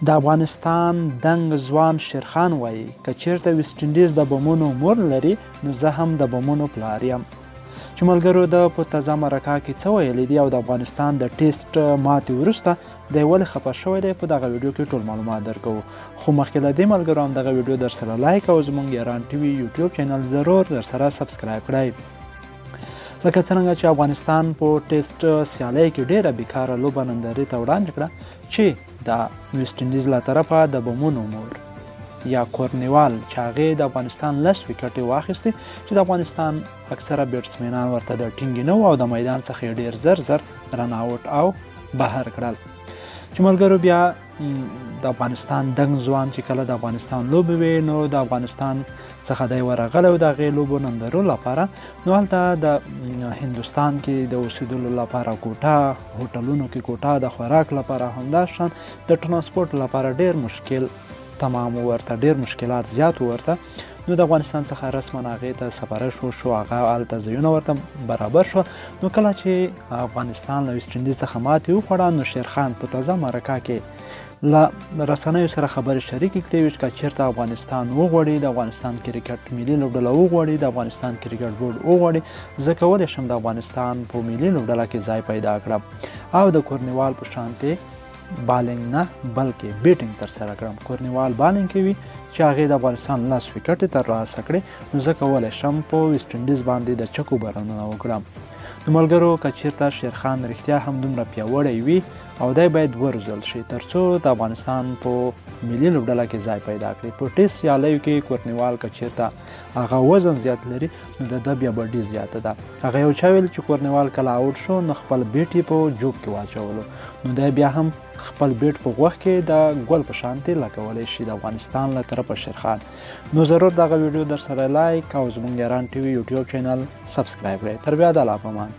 د افغانستان دنګ ځوان شیرخان وایي که چیرته ویست انډیز د بمونو مور لري نو زه هم د بمونو پلار یم. چې ملګرو د په تازه مرکه کې څه ویلي دي او د افغانستان د ټیسټ ماتې وروسته دی ولې خفه شوی دی په دغه ویډیو کې ټول معلومات درکوو. خو مخکې له دې ملګرو هم دغه ویډیو در سره لایک او زموږ ایران ټي وي یوټیوب چینل ضرور در سره سبسکرایب کړئ. لکه څرنګه چې افغانستان په ټیسټ سیالۍ کې ډیره بیکاره لوبه نندارې ته وړاندې کړه چې د ویست انډیز له طرفه د بمونو مور یا کورنوال چې هغې د افغانستان 10 ویکټې واخیستې چې د افغانستان اکثره بیټسمینان ورته د ټینګې نه وو او د میدان څخه یې ډېر زر زر رن آوټ او بهر کړل. چې ملګرو بیا د افغانستان دنګ ځوان چې کله د افغانستان لوبې وې نو د افغانستان څخه دی ورغلی و د هغې لوبو نندارو لپاره. نو هلته د هندوستان کې د اوسېدلو لپاره کوټه، هوټلونو کې کوټه، د خوراک لپاره همداشان د ټرانسپورټ لپاره ډېر مشکل تمام ورته، ډېر مشکلات زیات ورته. نو د افغانستان څخه رسما هغې ته سفارش وشو، هغه هلته ځایونه ورته برابر شو. نو کله چې افغانستان له ویست انډیز څخه ماتې وخوړه نو شیرخان په تازه مرکه کې له رسنیو سره خبرې شریکې کړې وې چې که چېرته افغانستان وغواړي، د افغانستان کرکټ ملي لوبډله وغواړي، د افغانستان کرکټ بورډ وغواړي، زه کولی شم د افغانستان په ملي لوبډله کې ځای پیدا کړم او د کورنوال په شانتې بالینګ نه بلکې بیټینګ ترسره کړم. کورنوال بالینګ کوي چې هغې د افغانستان 10 ویکټې ترلاسه کړې نو زه کولی شم په ویست انډیز باندې د چکو برنونه وکړم. نو ملګرو که چېرته شیرخان رښتیا هم دومره پیاوړی وي او دی باید وروزل شي تر څو د افغانستان په ملي لوبډله کې ځای پیدا کړي. په ټیسټ سیالیو کې کورنوال که چېرته هغه وزن زیات لري نو د ده بیا بډي زیاته ده. هغه یو چا ویل چې کورنوال کله آوټ شو نو خپل بیټ یې په جوب کې واچولو نو دی بیا هم خپل بیټ په غوږ کې د ګل په شانتې لګولی شي د افغانستان له طرفه شیرخان. نو ضرور دغه ویډیو در سره لایک او زموږ ایران ټي وي یوټیوب چینل سبسکرایب کړئ. تر بیا د الله په امان.